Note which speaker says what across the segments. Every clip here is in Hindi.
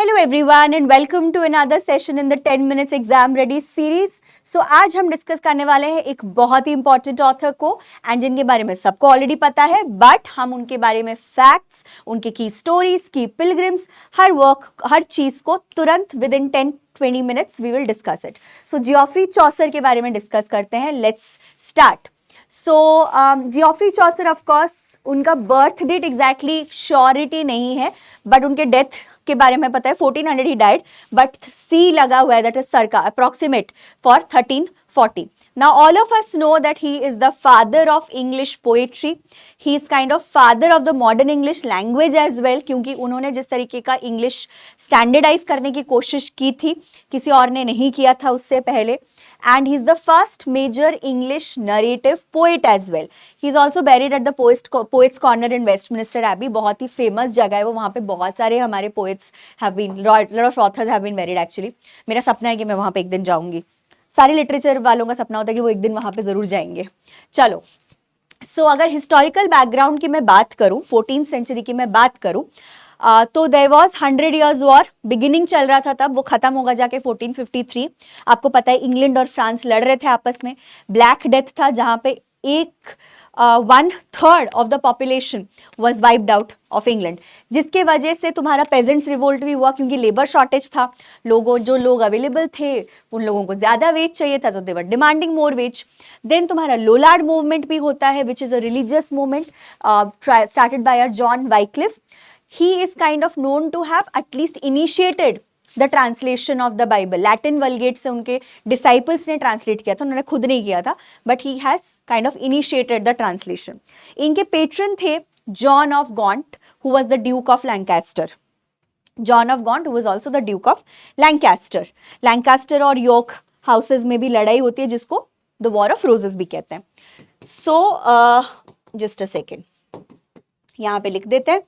Speaker 1: Hello everyone and welcome to another session in the 10 minutes exam ready series. So आज हम डिस्कस करने वाले हैं एक बहुत ही इंपॉर्टेंट ऑथर को एंड जिनके बारे में सबको ऑलरेडी पता है, बट हम उनके बारे में फैक्ट्स, उनके की स्टोरीज, की पिलग्रिम्स, हर वर्क, हर चीज को तुरंत within 10-20 minutes we will discuss it. So Geoffrey Chaucer के बारे में डिस्कस करते हैं। Let's start. So Geoffrey Chaucer of course उनका बर्थ डेट एग्जैक्टली श्योरिटी नहीं है, बट उनके डेथ के बारे में पता है 1400 ही डाइड, बट सी लगा हुआ है, that is circa approximate for 1340. Now all of us know that he is the father of English poetry. He is kind of father of the modern English language as well, क्योंकि उन्होंने जिस तरीके का इंग्लिश स्टैंडर्डाइज करने की कोशिश की थी किसी और ने नहीं किया था उससे पहले. And he is the first major English narrative poet as well. He is also buried at the Poets Corner in Westminster Abbey. बहुत ही फेमस जगह है वो, वहाँ पे बहुत सारे हमारे poets have been, lot of authors have been buried actually. मेरा सपना है कि मैं वहाँ पे एक दिन जाऊँगी. सारे लिटरेचर वालों का सपना होता है कि वो एक दिन वहाँ पे ज़रूर जाएंगे. चलो, सो अगर हिस्टोरिकल बैकग्राउंड की मैं बात करूँ, 14th सेंचुरी की मैं बात करूँ, तो there was 100 years war. Beginning चल रहा था तब, वो खत्म होगा जाके 1453. आपको पता है इंग्लैंड और फ्रांस लड़ रहे थे आपस में. ब्लैक डेथ था जहाँ पे 1/3 of the population was wiped out of England, जिसके वजह से तुम्हारा पेजेंट्स रिवोल्ट भी हुआ क्योंकि लेबर शॉर्टेज था. जो लोग अवेलेबल थे उन लोगों को ज़्यादा वेज चाहिए था, तो they were demanding more wage. Then तुम्हारा लोलार्ड मूवमेंट भी होता है, which is a religious movement started by John Wycliffe. He is kind of known to have at least initiated the translation of the Bible. Latin Vulgate से उनके disciples ने translate किया था, उन्होंने खुद नहीं किया था, but he has kind of initiated the translation. इनके patron थे John of Gaunt, who was the Duke of Lancaster. John of Gaunt, who was also the Duke of Lancaster. Lancaster और York houses में भी लड़ाई होती है जिसको the War of Roses भी कहते हैं. So just a second. यहाँ पे लिख देते हैं.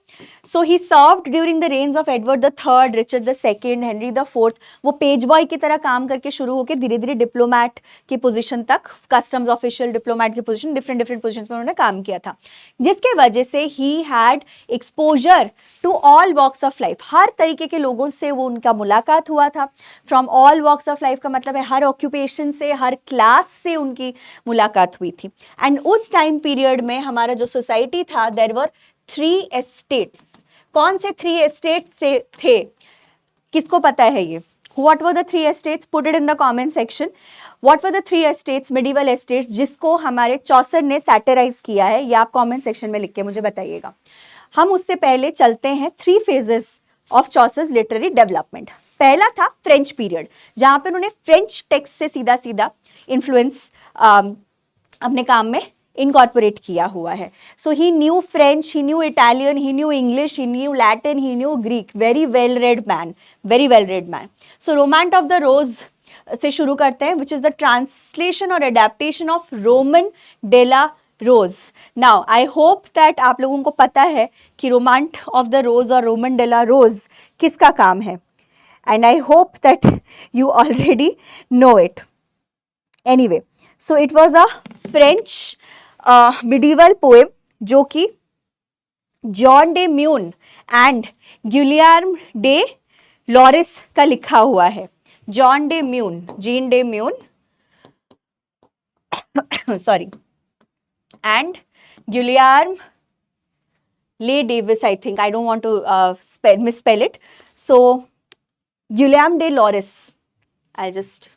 Speaker 1: So he served during the reigns of Edward the third, Richard the second, Henry the fourth. वो पेज बॉय की तरह काम करके शुरू होकर धीरे धीरे डिप्लोमैट की पोजीशन तक, कस्टम्स ऑफिशियल, डिप्लोमैट की पोजीशन, डिफरेंट पोजीशंस में उन्होंने काम किया था, जिसके वजह से ही had exposure to all walks of life. हर तरीके के लोगों से वो उनका मुलाकात हुआ था. From all walks of life का मतलब है हर ऑक्यूपेशन से, हर क्लास से उनकी मुलाकात हुई थी. एंड उस टाइम पीरियड में हमारा जो सोसाइटी था, देयर वर 3 estates. कौन से 3 estates थे, किसको पता है ये? What were the 3 estates? Put it in the comment section. What were the 3 estates, medieval estates, जिसको हमारे चौसर ने सैटराइज किया है? ये आप कमेंट सेक्शन में लिख के मुझे बताइएगा. हम उससे पहले चलते हैं 3 phases of Chaucer's literary development. पहला था फ्रेंच पीरियड, जहाँ पे उन्होंने फ्रेंच टेक्स्ट से सीधा सीधा इन्फ्लुएंस अपने काम में इनकॉर्पोरेट किया हुआ है. So he knew French, he knew Italian, he knew English, he knew Latin, he knew Greek. Very well read man, very well read man. So Romaunt of the Rose से शुरू करते हैं, विच इज द ट्रांसलेशन और adaptation of Roman de la Rose. Now I hope that आप लोगों को पता है कि रोमांट ऑफ द रोज और रोमन डेला रोज किसका काम है, and I hope that you already know it. Anyway, so it was a French medieval poem जो कि John de Meun and Guillaume de Lorris का लिखा हुआ है. John de Meun, Jean de Meun, sorry, and Guillaume le Davis, I think, I don't want to misspell it. So Guillaume de Lorris, I just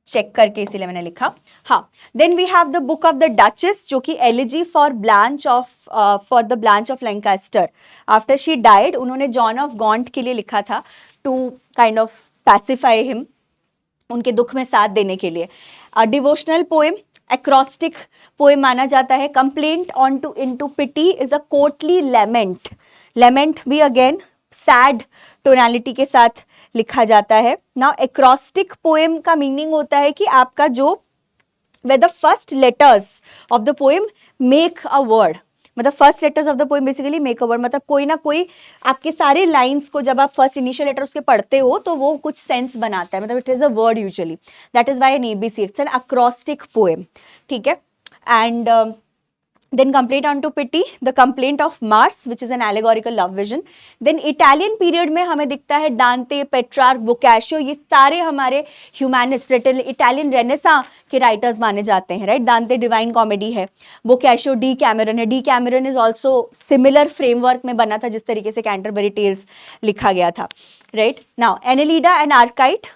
Speaker 1: check करके इसीलिए मैंने लिखा. हाँ, then we have the book of the duchess, जो कि elegy for the Blanche of Lancaster. After she died, उन्होंने जॉन ऑफ गॉन्ट के लिए लिखा था, to kind of pacify him, उनके दुख में साथ देने के लिए. डिवोशनल पोएम, एक्रोस्टिक पोएम माना जाता है. Complaint on to into pity is a courtly lament. Lament भी अगेन सैड टोनालिटी के साथ लिखा जाता है. नाउ एक्रोस्टिक पोएम का मीनिंग होता है कि आपका जो where the first letters of the poem make a word, मतलब first letters of the poem basically make a word, मतलब कोई ना कोई आपके सारे लाइंस को जब आप फर्स्ट इनिशियल लेटर उसके पढ़ते हो तो वो कुछ सेंस बनाता है, मतलब it is a word usually. That is why an ABC, it's an acrostic poem. ठीक है. And Then Complaint unto Pity, The Complaint of Mars, which is an allegorical love vision. Then Italian period में हमें दिखता है डांते, पेट्रार्क, बोकाशियो, ये सारे हमारे ह्यूमैनिस्ट, इटालियन रेनेसा के राइटर्स माने जाते हैं, राइट. डांते डिवाइन कॉमेडी है, बोकाशियो डी कैमरन है. D Cameron is also similar framework में बना था जिस तरीके से कैंटरबरी टेल्स लिखा गया था, right. Now Anelida and Arcite.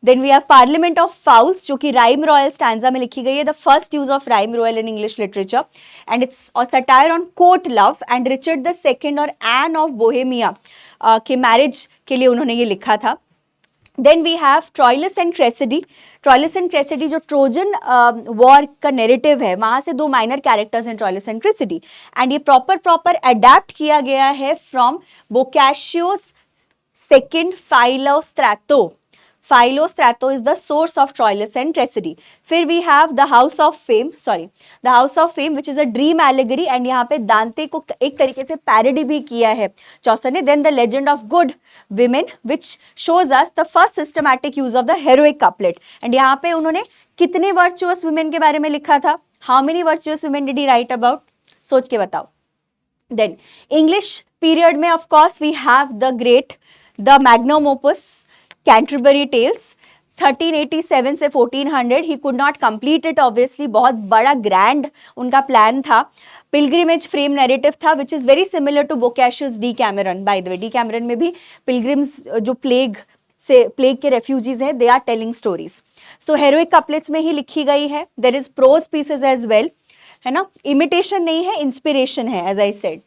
Speaker 1: Then we have Parliament of Fowls, जो कि राइम रॉयल स्टैंजा में लिखी गई है, the first use of rhyme royal in English literature, and its satire on court love. And Richard the second और एन ऑफ बोहेमिया के मैरिज के लिए उन्होंने ये लिखा था. Then we have Troilus and Criseyde. Troilus and Criseyde जो ट्रोजन वॉर का नेरेटिव है, वहाँ से दो माइनर कैरेक्टर्स हैं, ट्रॉयलस एंड क्रेसिडी. एंड ये प्रॉपर अडेप्ट किया गया है from Boccaccio's second फाइलोस्ट्रैटो. Philostrato is the source of Troilus and Cressida. फिर we have the House of Fame, the House of Fame which is a dream allegory, and यहाँ पे दांते को एक तरीके से पैरोडी भी किया है चौसर ने. Then the Legend of Good Women which shows us the first systematic use of the heroic couplet. And यहाँ पे उन्होंने कितने virtuous women के बारे में लिखा था? How many virtuous women did he write about? सोच के बताओ. Then English period में of course we have the magnum opus Canterbury Tales 1387 से 1400. He could not complete it obviously. बहुत बड़ा ग्रैंड उनका प्लान था. पिलग्रिमेज फ्रेम नैरेटिव था which is very similar to Boccaccio's Decameron. By the way, Decameron में भी पिलग्रिम्स जो प्लेग के रेफ्यूजीज हैं, they are telling stories. So heroic couplets में ही लिखी गई है. There is prose pieces as well, है ना. इमिटेशन नहीं है, इंस्पिरेशन है as I said.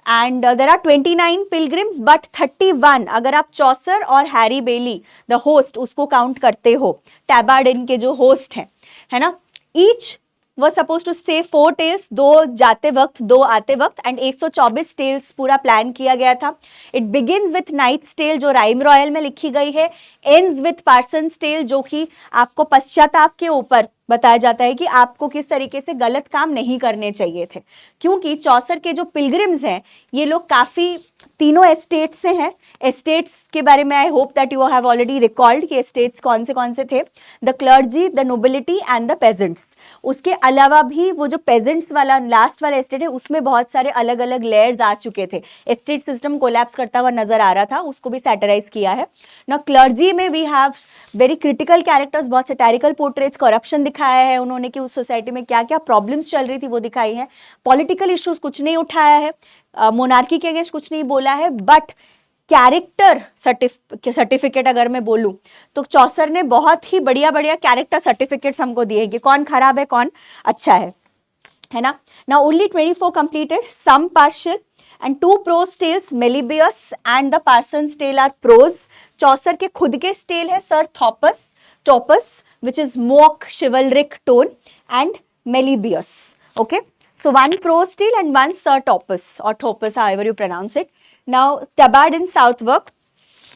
Speaker 1: And there are 29 pilgrims but 31 अगर आप चौसर और हैरी बेली द होस्ट उसको काउंट करते हो, टैबार्ड के जो होस्ट हैं, है ना. Each was supposed to say 4 tales, 2 जाते वक्त 2 आते वक्त, एंड 124 टेल्स पूरा प्लान किया गया था. It begins with knight's tale जो राइम रॉयल में लिखी गई है, एंड्स विथ पार्सन्स टेल जो कि आपको पश्चाताप के ऊपर बताया जाता है कि आपको किस तरीके से गलत काम नहीं करने चाहिए थे. क्योंकि चौसर के जो पिलग्रिम्स हैं ये लोग काफ़ी तीनों एस्टेट्स से हैं. एस्टेट्स के बारे में आई hope that you have already recalled कि एस्टेट्स कौन से थे. The clergy, the nobility and the pageants. उसके अलावा भी वो जो पेजेंट्स वाला लास्ट वाला एस्टेट है उसमें बहुत सारे अलग अलग लेयर्स आ चुके थे. एस्टेट सिस्टम कोलैप्स करता हुआ नजर आ रहा था, उसको भी सैटराइज किया है ना. क्लर्जी में we have very critical characters, बहुत सैटारिकल पोर्ट्रेट्स, करप्शन दिखाया है उन्होंने कि उस सोसाइटी में क्या क्या प्रॉब्लम्स चल रही थी वो दिखाई है. पॉलिटिकल इश्यूज कुछ नहीं उठाया है, मोनार्की के अगेंस्ट कुछ नहीं बोला है, बट कैरेक्टर सर्टिफिकेट अगर मैं बोलूं तो चौसर ने बहुत ही बढ़िया कैरेक्टर सर्टिफिकेट्स हमको दिए कि कौन खराब है कौन अच्छा है ना. Now only 24 completed, some partial and 2 prose tales, Melibeus and the Parson's tale are prose. Chaucer के खुद के टेल है Sir Thopas which is mock chivalric tone and Melibeus. Okay, so 1 prose tale and 1 Sir Topus or Topus, however you pronounce it. Now Tabard in Southwark,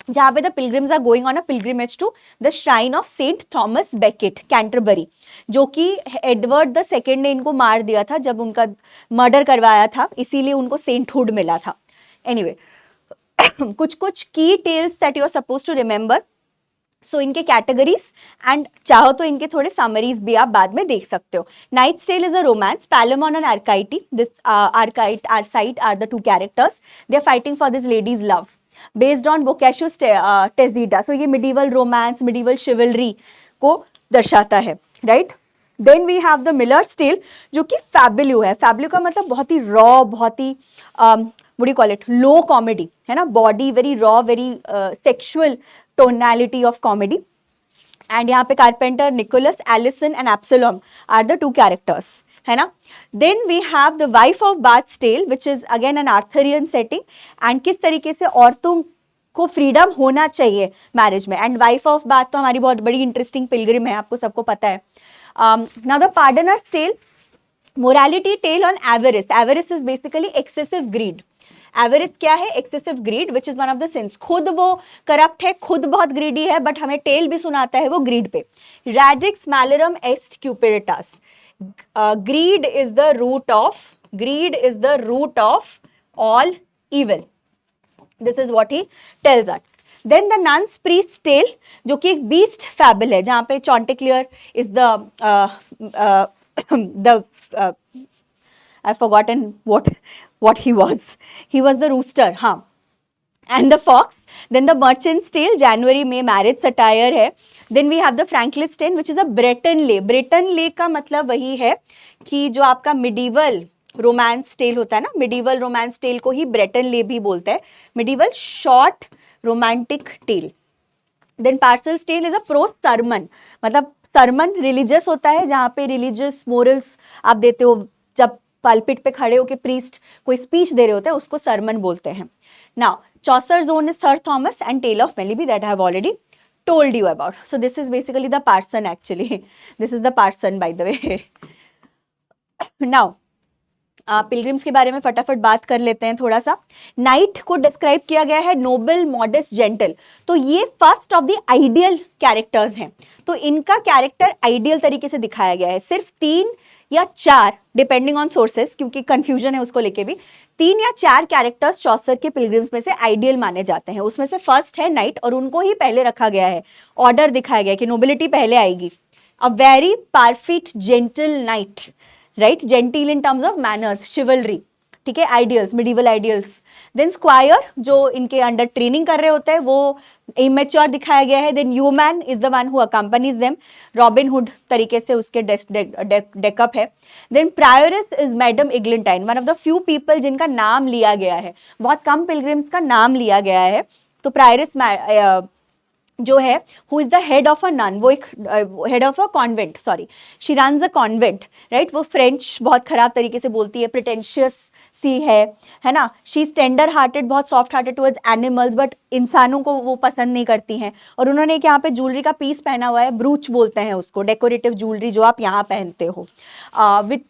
Speaker 1: जहाँ पे the pilgrims are going on a pilgrimage to the shrine of Saint Thomas Becket, Canterbury, जो कि एडवर्ड द सेकेंड ने इनको मार दिया था जब उनका मर्डर करवाया था, इसीलिए उनको सेंटहुड मिला था. एनीवे कुछ की tales that you are suppose to remember. So इनके कैटेगरीज एंड चाहो तो इनके थोड़े समरीज भी आप बाद में देख सकते हो. Knight's tale is a romance, Palamon and Arcite. This Arcite are the 2 characters. They are fighting for this lady's love based on Boccaccio's Teseida. So ये मिडीवल रोमांस, मिडीवल शिवलरी को दर्शाता है, right. Then we have the Miller's tale जो कि फैबुलू है. फैबुलू का मतलब बहुत ही रॉ, बहुत ही what do you call it, low comedy, है ना. Body very raw, very sexual tonality of comedy. And यहाँ पे carpenter, Nicholas, Alison and Absolon are the 2 characters, है ना. Then we have the wife of Bath's tale which is again an Arthurian setting, and किस तरीके से औरतों को फ्रीडम होना चाहिए मैरिज में. एंड वाइफ ऑफ बाथ तो हमारी बहुत बड़ी इंटरेस्टिंग पिलग्रिम है, आपको सबको पता है. Now the Pardoner's tale, morality tale on avarice. Avarice is basically excessive greed. Avarice क्या है? Excessive greed which is one of the sins. खुद वो करप्ट है, खुद बहुत ग्रीडी है, बट हमें टेल भी सुनाता है वो ग्रीड पे. रैडिक्स मैलरम एस्ट क्यूपेरिटास. Greed is the root of all evil. This is what he tells us. Then the nun's priest tale जो कि एक बीस्ट फैबल है, जहाँ पे Chauntecleer is the I've forgotten what he was. He was the rooster, हाँ. And the fox. Then the merchant's tale, January May marriage satire है. Then we have the Franklin Tale, which is a Breton lay. Breton lay का मतलब वही है कि जो आपका medieval रोमांस टेल होता है ना, मिडिवल रोमांस टेल को ही ब्रेटन ले भी बोलते हैं, medieval short romantic tale. Then parson's tale is a prose sermon, मतलब सरमन रिलीजियस होता है जहाँ पे रिलीजियस मोरल्स आप देते हो, जब पल्पिट पे खड़े होके प्रीस्ट कोई स्पीच दे रहे होते हैं उसको सरमन बोलते हैं. Now Chaucer's own is Sir Thomas and tale of Melibee that I have already told you about. So this is basically the parson actually. This is the parson by the way. Now pilgrims के बारे में फटाफट बात कर लेते हैं थोड़ा सा. नाइट को डिस्क्राइब किया गया है नोबल, मॉडेस्ट, जेंटल. तो ये first of the ideal characters हैं. तो इनका कैरेक्टर आइडियल तरीके से दिखाया गया है. सिर्फ 3 या 4 डिपेंडिंग ऑन सोर्सेस, क्योंकि कंफ्यूजन है उसको लेके भी, 3 या 4 कैरेक्टर्स चौसर के पिलग्रिम्स में से आइडियल माने जाते हैं. उसमें से फर्स्ट है नाइट और उनको ही पहले रखा गया है. ऑर्डर दिखाया गया है कि नोबिलिटी पहले आएगी. A very perfect gentle knight, right, gentil in terms of manners, chivalry, ठीक है, ideals, medieval ideals. Then squire जो इनके अंडर ट्रेनिंग कर रहे होते हैं वो इमेच्योर दिखाया गया है. Then yeoman is the one who accompanies them, Robin Hood तरीके से उसके डेकअप है. Then prioress is madam Eglentyne, one of the few people जिनका नाम लिया गया है. बहुत कम पिलग्रिम्स का नाम लिया गया है. तो प्रायोरिस जो है who is the head of a nun, वो एक head of a convent, sorry, she runs a convent, right. वो फ्रेंच बहुत खराब तरीके से बोलती है, प्रिटेंशियस सी है ना. शी इज टेंडर हार्टेड, बहुत soft hearted towards animals, but इंसानों को वो पसंद नहीं करती हैं. और उन्होंने एक यहाँ पे ज्वेलरी का पीस पहना हुआ है, ब्रूच बोलते हैं उसको, डेकोरेटिव ज्वेलरी जो आप यहाँ पहनते हो.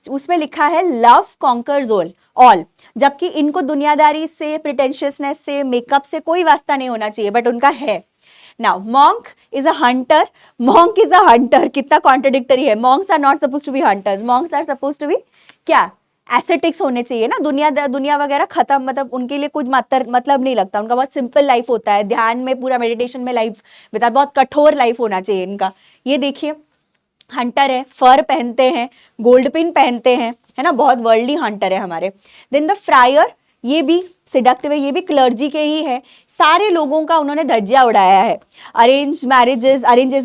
Speaker 1: उसमें लिखा है लव कॉन्कर्स ऑल, जबकि इनको दुनियादारी से, प्रिटेंशियसनेस से, मेकअप से कोई वास्ता नहीं होना चाहिए, बट उनका है. Now, monk is a hunter. Monk is a hunter. कितना contradictory है. Monks are not supposed to be hunters. Monks are supposed to be क्या? Ascetics होने चाहिए ना. दुनिया वगैरह खत्म, मतलब उनके लिए कुछ मतलब नहीं लगता. उनका बहुत सिंपल लाइफ होता है, ध्यान में, पूरा मेडिटेशन में लाइफ बिता, बहुत कठोर लाइफ होना चाहिए इनका. ये देखिए हंटर है, फर पहनते हैं, गोल्ड पिन पहनते हैं, है ना, बहुत वर्ल्डली हंटर है हमारे. देन द फ्रायर, ये भी सिडक्टिव है, ये भी क्लर्जी के ही है. सारे लोगों का उन्होंने धज्जिया उड़ाया है. Arranges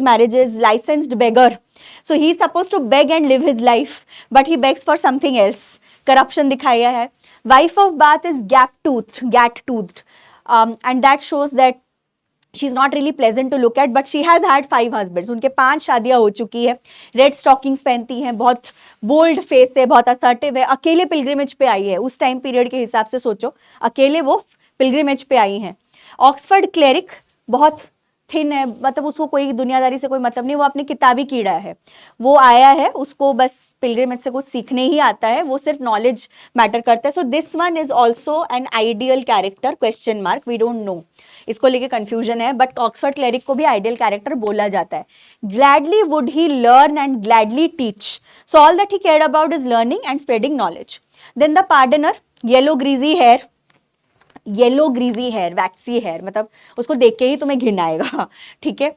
Speaker 1: marriages, licensed beggar, so he is suppose to beg and live his life, but he begs for something else. Corruption दिखाया है. Wife of Bath is gat toothed, and that shows that she is not really pleasant to look at, but she has had 5 husbands. उनके 5 शादियां हो चुकी है. रेड स्टॉकिंग्स पहनती हैं, बहुत बोल्ड फेस है, बहुत असर्टिव है. अकेले पिलग्रिमेज पे आई है. उस टाइम पीरियड के हिसाब से सोचो, अकेले वो पिलग्रिमेज पे आई हैं. ऑक्सफर्ड क्लेरिक, बहुत थिन है, मतलब उसको कोई दुनियादारी से कोई मतलब नहीं, वो अपनी किताबी कीड़ा है. वो आया है, उसको बस पिलग्रिमेज से कुछ सीखने ही आता है, वो सिर्फ नॉलेज मैटर करता है. So this one is also an ideal character, question mark, we don't know, इसको लेके कंफ्यूजन है, बट ऑक्सफर्ड क्लेरिक को भी आइडियल कैरेक्टर बोला जाता है. Gladly would he learn and gladly teach, so all that he cared about is learning and spreading knowledge. Then the pardoner, yellow greasy hair, waxy hair, मतलब उसको देख के ही तुम्हें घिन आएगा, ठीक है.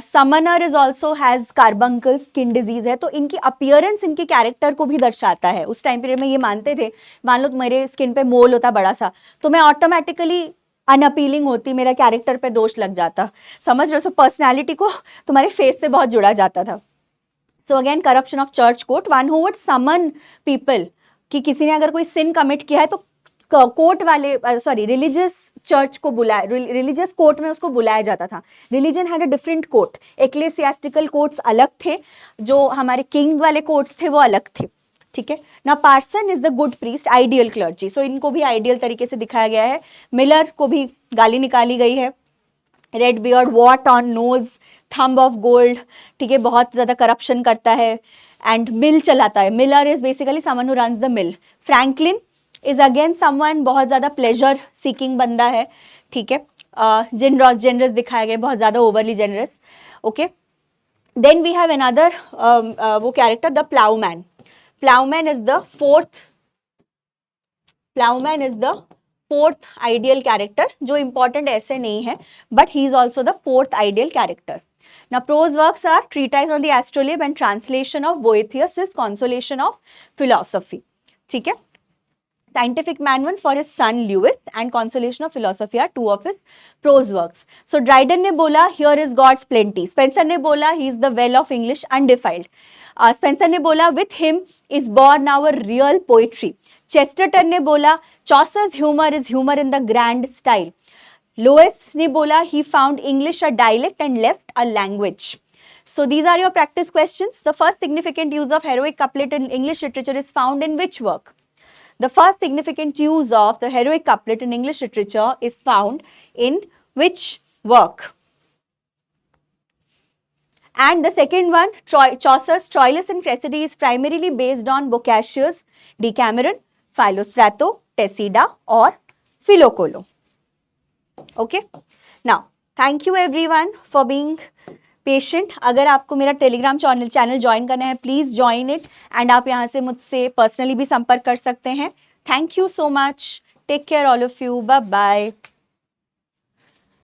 Speaker 1: Sumner is also has carbuncle, skin disease है. तो इनकी अपीयरेंस इनके कैरेक्टर को भी दर्शाता है. उस टाइम पीरियड में ये मानते थे, मान लो तुम्हारे स्किन पे मोल होता बड़ा सा, तो मैं ऑटोमेटिकली अनअपीलिंग होती, मेरा कैरेक्टर पे दोष लग जाता, समझ रहे हो. सो पर्सनैलिटी को तुम्हारे फेस से बहुत जुड़ा जाता था. So again corruption of church court, one who would summon people, कि किसी ने अगर कोई सिन कमिट किया है तो कोर्ट वाले, सॉरी, रिलीजियस चर्च को बुलाया, रिलीजियस कोर्ट में उसको बुलाया जाता था. Religion had a different court, ecclesiastical courts अलग थे, जो हमारे किंग वाले कोर्ट्स थे वो अलग थे, ठीक है ना. Parson is the good priest, ideal clergy, so इनको भी आइडियल तरीके से दिखाया गया है. मिलर को भी गाली निकाली गई है. Red beard, wart on nose, thumb of gold, ठीक है, बहुत ज़्यादा करप्शन करता है. एंड मिल चलाता है. Miller is basically someone who runs the mill. Franklin is again someone बहुत ज़्यादा प्लेजर सीकिंग बंदा है, ठीक है. जेनरस दिखाया गया, बहुत ज़्यादा overly generous, okay. Then we have another वो character, the ploughman. Ploughman is the fourth ideal character, जो इंपॉर्टेंट ऐसे नहीं है, but he is also the 4th ideal character. Now prose works are treatise on the astrolabe and translation of Boethius' Consolation of Philosophy. ठीक है. Scientific Man for his son Lewis and Consolation of Philosophy are two of his prose works. So Dryden ने बोला here is God's plenty. Spencer ने बोला he is the well of English undefiled. Spencer ने बोला with him is born our real poetry. Chesterton ने बोला Chaucer's humor is humor in the grand style. Lewis ने बोला he found English a dialect and left a language. So these are your practice questions. The first significant use of heroic couplet in English literature is found in which work? The first significant use of the heroic couplet in English literature is found in which work? And the second one, Chaucer's Troilus and Cressida is primarily based on Boccaccio's Decameron, Philostrato, Tessida or Philocolo. Okay. Now, thank you everyone for being patient. अगर आपको मेरा टेलीग्राम चैनल ज्वाइन करना है प्लीज़ ज्वाइन इट एंड आप यहाँ से मुझसे पर्सनली भी संपर्क कर सकते हैं. Thank you so much. Take care all of you. Bye bye.